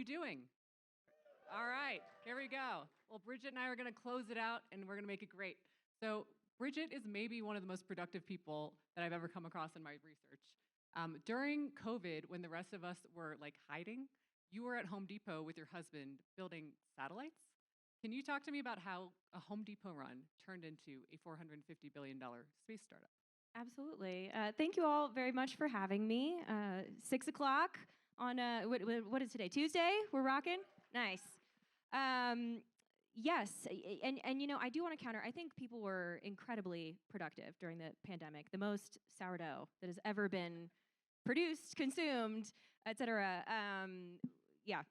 doing? All right, here we go. Well, Bridget and I are going to close it out, and we're going to make it great. So Bridget is maybe one of the most productive people that I've ever come across in my research. During COVID, when the rest of us were like hiding, you were at Home Depot with your husband building satellites. Can you talk to me about how a Home Depot run turned into a $450 billion space startup? Absolutely. Thank you all very much for having me. 6 o'clock on, what is today? Tuesday? We're rocking? Nice. Yes, and I do want to counter. I think people were incredibly productive during the pandemic. The most sourdough that has ever been produced, consumed, etc. Yeah,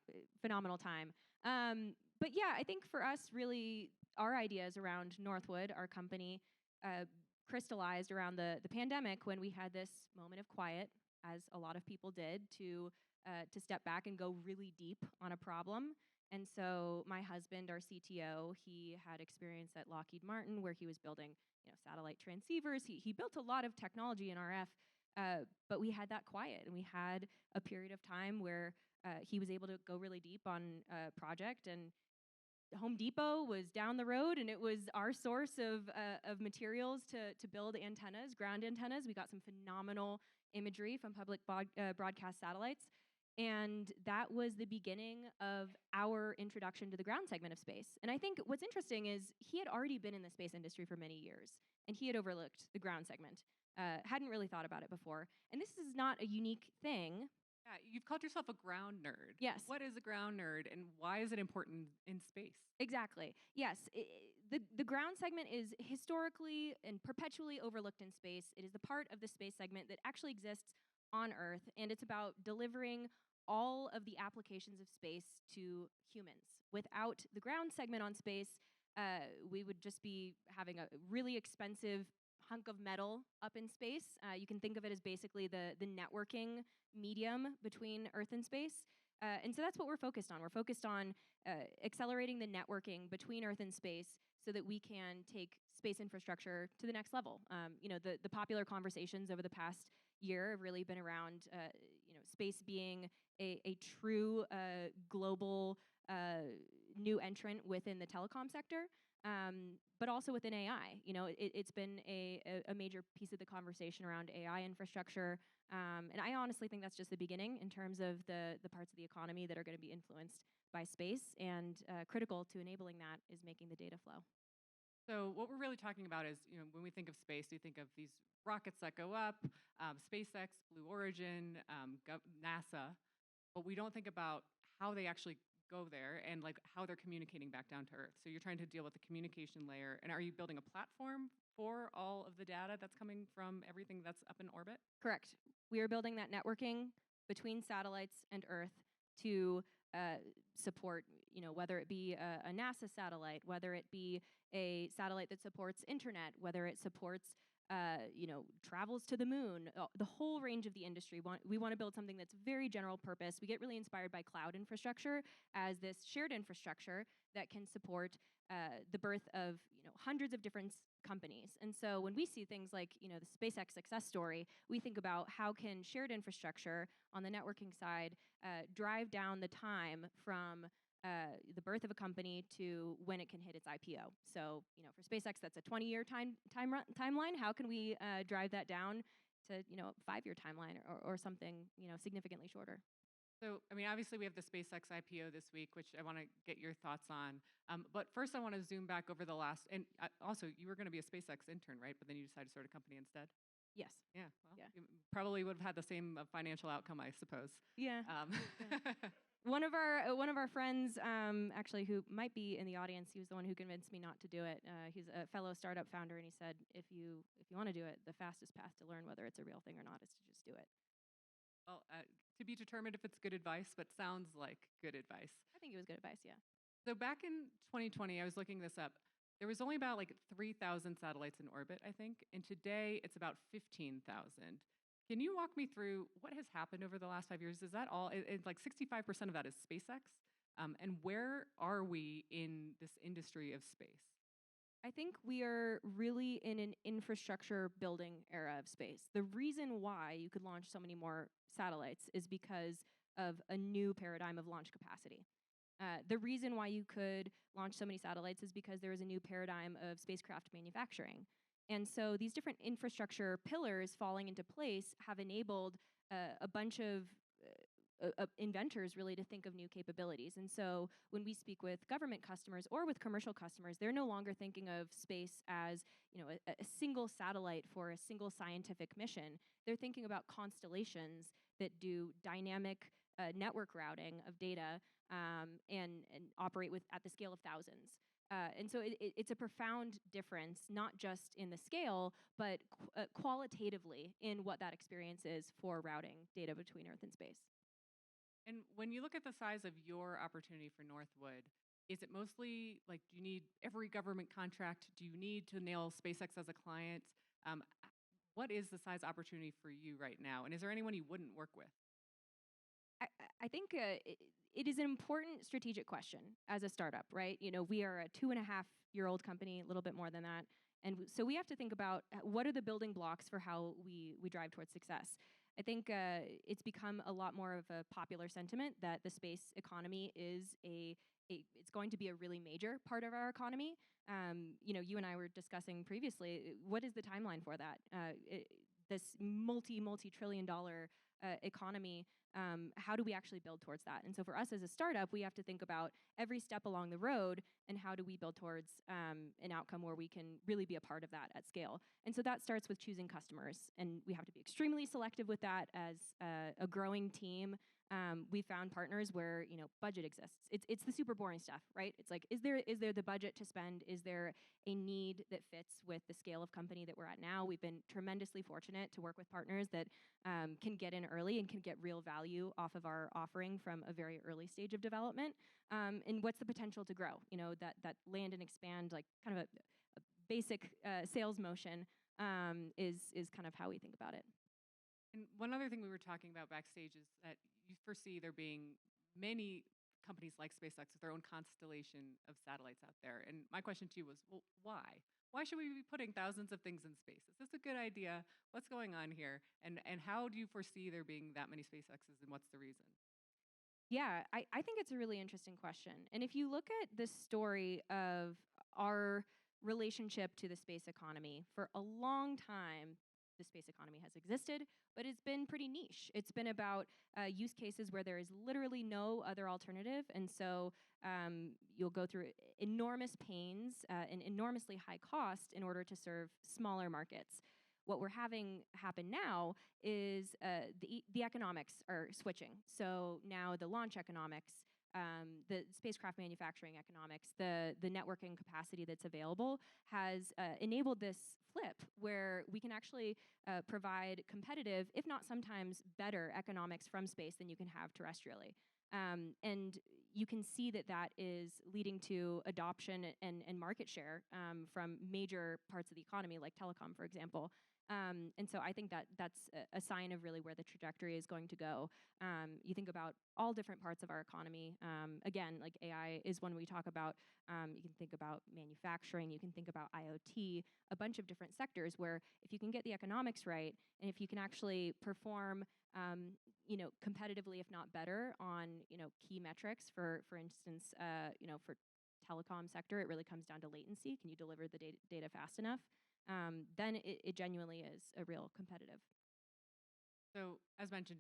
phenomenal time. But yeah, I think for us, really, our ideas around Northwood, our company, uh, crystallized around the pandemic when we had this moment of quiet, as a lot of people did, to step back and go really deep on a problem. And so my husband, our CTO, he had experience at Lockheed Martin where he was building, satellite transceivers. He built a lot of technology in RF, but we had that quiet, and we had a period of time where he was able to go really deep on a project, and Home Depot was down the road, and it was our source of materials to build antennas, ground antennas. We got some phenomenal imagery from public broadcast satellites. And that was the beginning of our introduction to the ground segment of space. And I think what's interesting is he had already been in the space industry for many years, and he had overlooked the ground segment, hadn't really thought about it before. And this is not a unique thing. Yeah, you've called yourself a ground nerd. Yes. What is a ground nerd, and why is it important in space? Exactly. Yes. The ground segment is historically and perpetually overlooked in space. It is the part of the space segment that actually exists on Earth, and it's about delivering all of the applications of space to humans. Without the ground segment on space, we would just be having a really expensive hunk of metal up in space. You can think of it as basically the networking medium between Earth and space. And so that's what we're focused on. We're focused on accelerating the networking between Earth and space so that we can take space infrastructure to the next level. The popular conversations over the past year have really been around space being a true global new entrant within the telecom sector. But also within AI. It's been a major piece of the conversation around AI infrastructure. And I honestly think that's just the beginning in terms of the parts of the economy that are going to be influenced by space. And critical to enabling that is making the data flow. So what we're really talking about is, when we think of space, we think of these rockets that go up, SpaceX, Blue Origin, NASA, but we don't think about how they actually go there and like how they're communicating back down to Earth. So you're trying to deal with the communication layer, and are you building a platform for all of the data that's coming from everything that's up in orbit? Correct. We are building that networking between satellites and Earth to support, whether it be a NASA satellite, whether it be a satellite that supports internet, whether it supports, travels to the moon, the whole range of the industry. We want to build something that's very general purpose. We get really inspired by cloud infrastructure as this shared infrastructure that can support the birth of hundreds of different companies. And so when we see things like the SpaceX success story, we think about how can shared infrastructure on the networking side drive down the time from the birth of a company to when it can hit its IPO. So for SpaceX, that's a 20-year timeline. How can we drive that down to a 5-year timeline or something significantly shorter? So, obviously we have the SpaceX IPO this week, which I want to get your thoughts on. But first I want to zoom back over the last, and also you were going to be a SpaceX intern, right? But then you decided to start a company instead? Yes. Yeah, well, yeah. You probably would have had the same financial outcome, I suppose. Yeah. Yeah. One of our friends, actually, who might be in the audience, he was the one who convinced me not to do it. He's a fellow startup founder, and he said, if you want to do it, the fastest path to learn whether it's a real thing or not is to just do it. Well, to be determined if it's good advice, but sounds like good advice. I think it was good advice, yeah. So back in 2020, I was looking this up. There was only about like 3,000 satellites in orbit, I think, and today it's about 15,000. Can you walk me through what has happened over the last 5 years? Is that all? It's like 65% of that is SpaceX. And where are we in this industry of space? I think we are really in an infrastructure building era of space. The reason why you could launch so many more satellites is because of a new paradigm of launch capacity. The reason why you could launch so many satellites is because there was a new paradigm of spacecraft manufacturing. And so these different infrastructure pillars falling into place have enabled a bunch of inventors really to think of new capabilities. And so when we speak with government customers or with commercial customers, they're no longer thinking of space as a single satellite for a single scientific mission. They're thinking about constellations that do dynamic network routing of data and operate at the scale of thousands. And so it's a profound difference, not just in the scale, but qualitatively in what that experience is for routing data between Earth and space. And when you look at the size of your opportunity for Northwood, is it mostly like, do you need every government contract? Do you need to nail SpaceX as a client? What is the size opportunity for you right now? And is there anyone you wouldn't work with? I think it is an important strategic question as a startup, right? We are a 2.5-year-old company, a little bit more than that. And so we have to think about what are the building blocks for how we drive towards success. I think it's become a lot more of a popular sentiment that the space economy is it's going to be a really major part of our economy. You and I were discussing previously, what is the timeline for that? This multi-trillion-dollar economy, how do we actually build towards that? And so for us as a startup, we have to think about every step along the road and how do we build towards an outcome where we can really be a part of that at scale. And so that starts with choosing customers, and we have to be extremely selective with that as a growing team. We found partners where budget exists. It's the super boring stuff, right? It's like, is there the budget to spend? Is there a need that fits with the scale of company that we're at now? We've been tremendously fortunate to work with partners that can get in early and can get real value off of our offering from a very early stage of development. And what's the potential to grow? That land and expand, like kind of a basic sales motion is kind of how we think about it. And one other thing we were talking about backstage is that you foresee there being many companies like SpaceX with their own constellation of satellites out there. And my question to you was, well, why? Why should we be putting thousands of things in space? Is this a good idea? What's going on here? And how do you foresee there being that many SpaceXs, and what's the reason? Yeah, I think it's a really interesting question. And if you look at the story of our relationship to the space economy, for a long time, the space economy has existed, but it's been pretty niche. It's been about use cases where there is literally no other alternative. And so you'll go through enormous pains and enormously high cost in order to serve smaller markets. What we're having happen now is the economics are switching. So now the launch economics, the spacecraft manufacturing economics, the networking capacity that's available has enabled this flip where we can actually provide competitive, if not sometimes better, economics from space than you can have terrestrially. And you can see that is leading to adoption and market share from major parts of the economy, like telecom, for example. And so I think that's a sign of really where the trajectory is going to go. You think about all different parts of our economy. Again, like AI is one we talk about. You can think about manufacturing. You can think about IoT, a bunch of different sectors where if you can get the economics right, and if you can actually perform competitively, if not better, on key metrics. For instance, for telecom sector, it really comes down to latency. Can you deliver the data fast enough? Then it genuinely is a real competitive. So, as mentioned,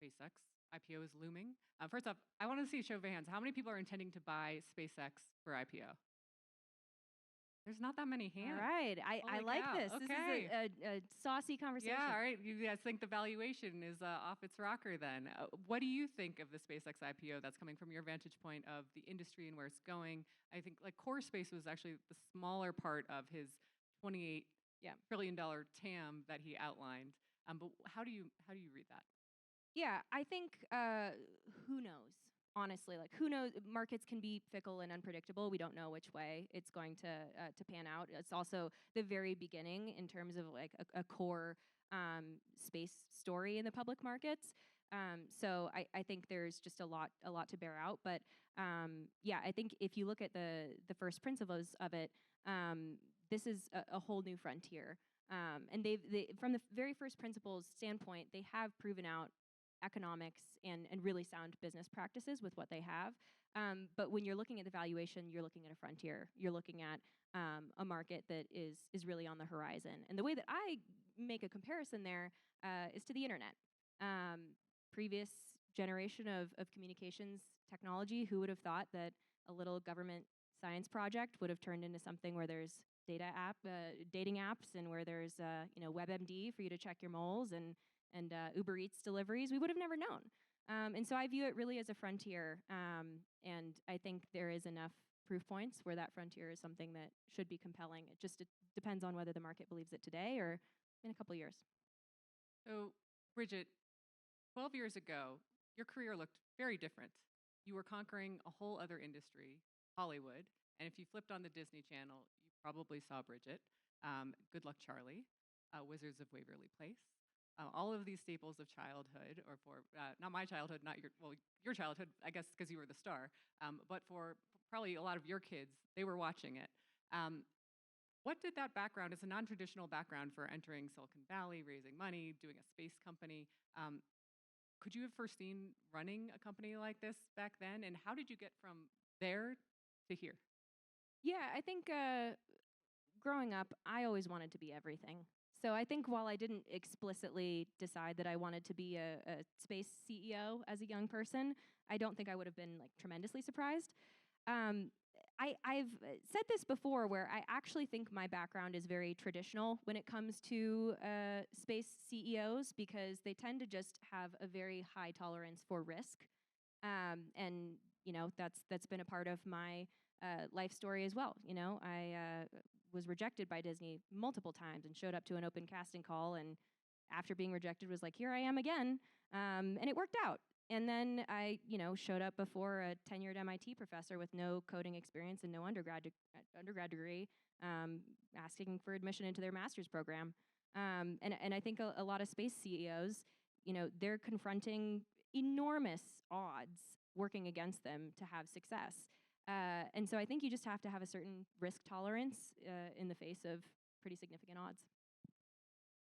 SpaceX IPO is looming. First off, I want to see a show of hands. How many people are intending to buy SpaceX for IPO? There's not that many hands. All right, I like cow. this. Okay. This is a saucy conversation. Yeah, all right. You guys think the valuation is off its rocker then. What do you think of the SpaceX IPO that's coming from your vantage point of the industry and where it's going? I think like core space was actually the smaller part of his $28 trillion TAM that he outlined. But how do you read that? Yeah, I think who knows? Honestly, like who knows? Markets can be fickle and unpredictable. We don't know which way it's going to pan out. It's also the very beginning in terms of like a core space story in the public markets. So I think there's just a lot to bear out. But yeah, I think if you look at the first principles of it, this is a whole new frontier. And they from the very first principles standpoint, they have proven out economics and really sound business practices with what they have. But when you're looking at the valuation, you're looking at a frontier. You're looking at a market that is really on the horizon. And the way that I make a comparison there is to the internet. Previous generation of communications technology, who would have thought that a little government science project would have turned into something where there's dating apps, and where there's WebMD for you to check your moles, and Uber Eats deliveries. We would have never known. And so I view it really as a frontier, and I think there is enough proof points where that frontier is something that should be compelling. It depends on whether the market believes it today or in a couple years. So, Bridgit, 12 years ago, your career looked very different. You were conquering a whole other industry, Hollywood, and if you flipped on the Disney Channel, you probably saw Bridgit, Good Luck Charlie, Wizards of Waverly Place, all of these staples of childhood, or for not my childhood, not your childhood, I guess, because you were the star, but for probably a lot of your kids, they were watching it. What did that background, as a non-traditional background for entering Silicon Valley, raising money, doing a space company, could you have foreseen running a company like this back then? And how did you get from there to here? Yeah, I think growing up, I always wanted to be everything. So I think while I didn't explicitly decide that I wanted to be a space CEO as a young person, I don't think I would have been like tremendously surprised. I've said this before, where I actually think my background is very traditional when it comes to space CEOs, because they tend to just have a very high tolerance for risk, and that's been a part of my life story as well. I was rejected by Disney multiple times and showed up to an open casting call, and after being rejected was like, here I am again, and it worked out. And then I, showed up before a tenured MIT professor with no coding experience and no undergrad degree, asking for admission into their master's program. And I think a lot of space CEOs, they're confronting enormous odds working against them to have success. And so I think you just have to have a certain risk tolerance in the face of pretty significant odds.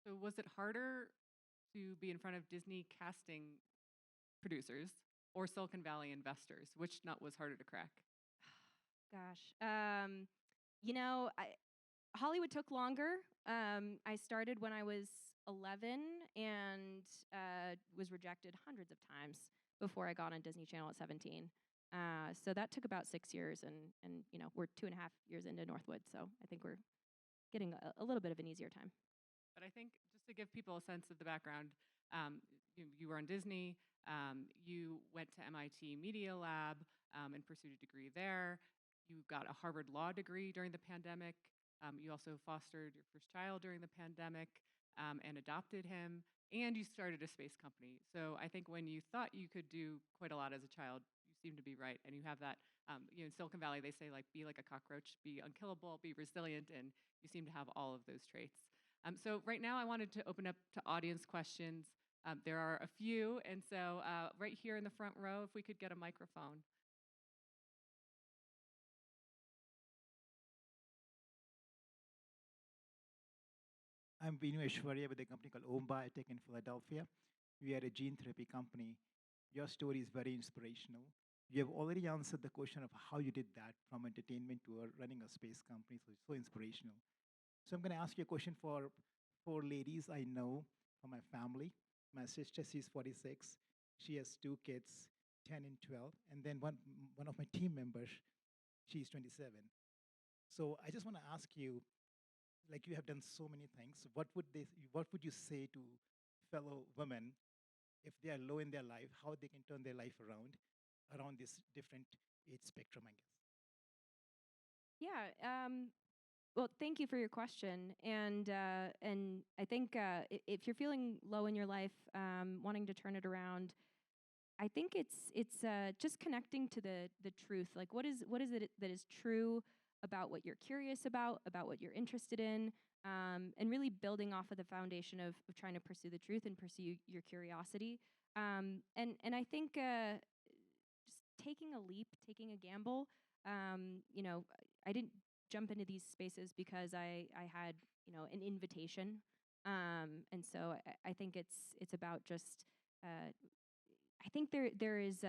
So was it harder to be in front of Disney casting producers or Silicon Valley investors? Which nut was harder to crack? Gosh. Hollywood took longer. I started when I was 11 and was rejected hundreds of times before I got on Disney Channel at 17. So that took about 6 years, and we're 2.5 years into Northwood, so I think we're getting a little bit of an easier time. But I think just to give people a sense of the background, you were on Disney, you went to MIT Media Lab and pursued a degree there. You got a Harvard Law degree during the pandemic. You also fostered your first child during the pandemic and adopted him, and you started a space company. So I think when you thought you could do quite a lot as a child, you seem to be right, and you have that. In Silicon Valley, they say, like, be like a cockroach, be unkillable, be resilient, and you seem to have all of those traits. So right now, I wanted to open up to audience questions. There are a few, and so right here in the front row, if we could get a microphone. I'm Vinu Aishwarya with a company called Om Biotech in Philadelphia. We are a gene therapy company. Your story is very inspirational. You have already answered the question of how you did that from entertainment to running a space company, so it's so inspirational. So I'm going to ask you a question for four ladies I know from my family. My sister, she's 46. She has two kids, 10 and 12. And then one of my team members, she's 27. So I just want to ask you, like, you have done so many things, what would you say to fellow women if they are low in their life, how they can turn their life around this different age spectrum, I guess? Yeah. Well, thank you for your question. And I think if you're feeling low in your life, wanting to turn it around, I think it's just connecting to the truth. Like, what is it that is true about what you're curious about what you're interested in, and really building off of the foundation of trying to pursue the truth and pursue your curiosity. And I think just taking a leap, taking a gamble. I didn't jump into these spaces because I had an invitation, and so I think it's about just I think there is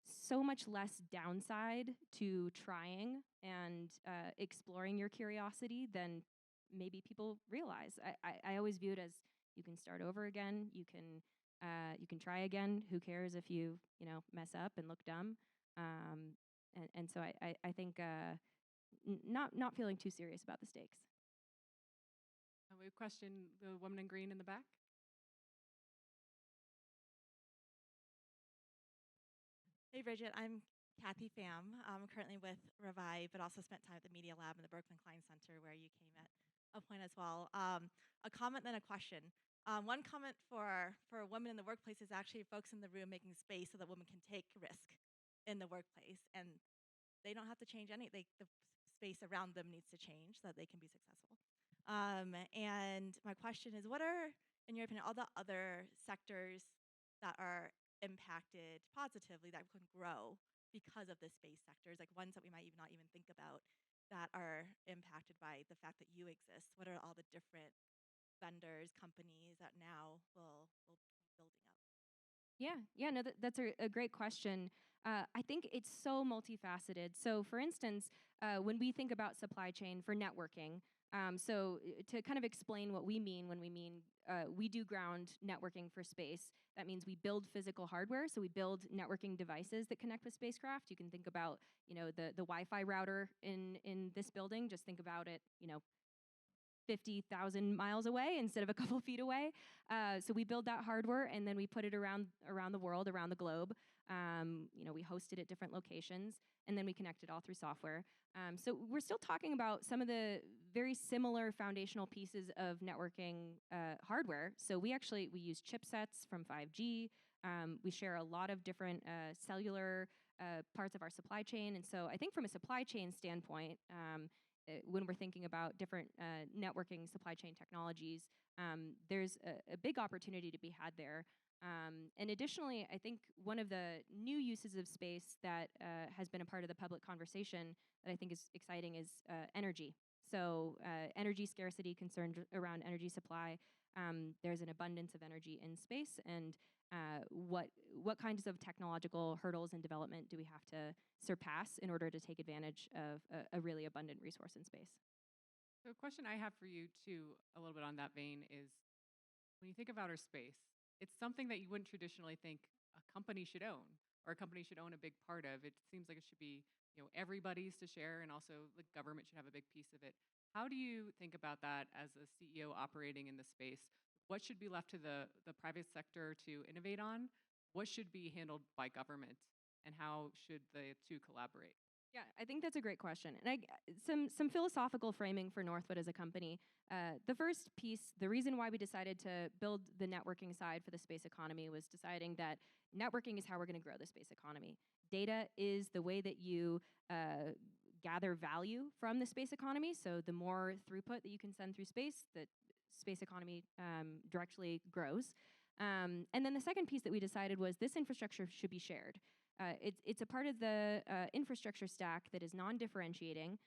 so much less downside to trying and exploring your curiosity than maybe people realize. I always view it as you can start over again. You can try again. Who cares if you know mess up and look dumb? And so I think not feeling too serious about the stakes. We question the woman in green in the back. Hey, Bridget, I'm Kathy Pham. I'm currently with Revive, but also spent time at the Media Lab and the Berkman Klein Center, where you came at a point as well. A comment, then a question. One comment for women in the workplace is actually folks in the room making space so that women can take risk in the workplace, and they don't have to change the space around them needs to change so that they can be successful. And my question is, what are, in your opinion, all the other sectors that are impacted positively that can grow because of the space sectors, like ones that we might even not even think about that are impacted by the fact that you exist? What are all the different vendors, companies that now will be building up? Yeah, no, that's a great question. I think it's so multifaceted. So, for instance, when we think about supply chain for networking, to kind of explain what we mean when we mean we do ground networking for space, that means we build physical hardware. So we build networking devices that connect with spacecraft. You can think about, the Wi-Fi router in this building. Just think about it, 50,000 miles away instead of a couple feet away. So we build that hardware and then we put it around the world, around the globe. We host it at different locations and then we connect it all through software. So we're still talking about some of the very similar foundational pieces of networking hardware. So we use chipsets from 5G. We share a lot of different cellular parts of our supply chain. And so I think from a supply chain standpoint, when we're thinking about different networking supply chain technologies, there's a big opportunity to be had there. And additionally, I think one of the new uses of space that has been a part of the public conversation that I think is exciting is energy. So energy scarcity, concerns around energy supply. There's an abundance of energy in space, and what kinds of technological hurdles and development do we have to surpass in order to take advantage of a really abundant resource in space? So, a question I have for you too, a little bit on that vein, is when you think of outer space, it's something that you wouldn't traditionally think a company should own, or a company should own a big part of. It seems like it should be, everybody's to share, and also the government should have a big piece of it. How do you think about that as a CEO operating in the space? What should be left to the private sector to innovate on? What should be handled by government? And how should the two collaborate? Yeah, I think that's a great question. And some philosophical framing for Northwood as a company. The first piece, the reason why we decided to build the networking side for the space economy was deciding that networking is how we're going to grow the space economy. Data is the way that you gather value from the space economy. So the more throughput that you can send through space, the space economy directly grows. And then the second piece that we decided was this infrastructure should be shared. It's a part of the infrastructure stack that is non-differentiating.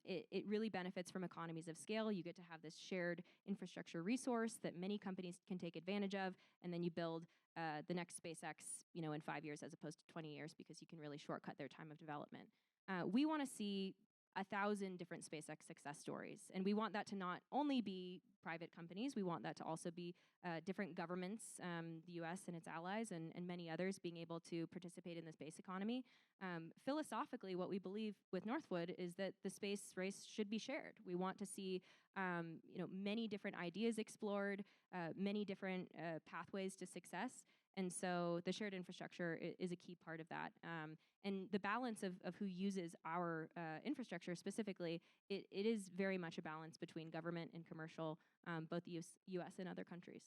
It really benefits from economies of scale. You get to have this shared infrastructure resource that many companies can take advantage of, and then you build the next SpaceX, in 5 years as opposed to 20 years because you can really shortcut their time of development. We want to see 1,000 different SpaceX success stories. And we want that to not only be private companies, we want that to also be different governments, the US and its allies, and many others being able to participate in the space economy. Philosophically, what we believe with Northwood is that the space race should be shared. We want to see many different ideas explored, many different pathways to success. And so the shared infrastructure is a key part of that. And the balance of who uses our infrastructure specifically, it is very much a balance between government and commercial, both the US and other countries.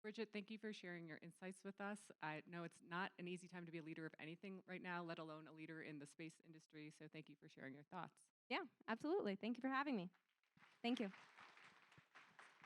Bridgit, thank you for sharing your insights with us. I know it's not an easy time to be a leader of anything right now, let alone a leader in the space industry. So thank you for sharing your thoughts. Yeah, absolutely. Thank you for having me. Thank you.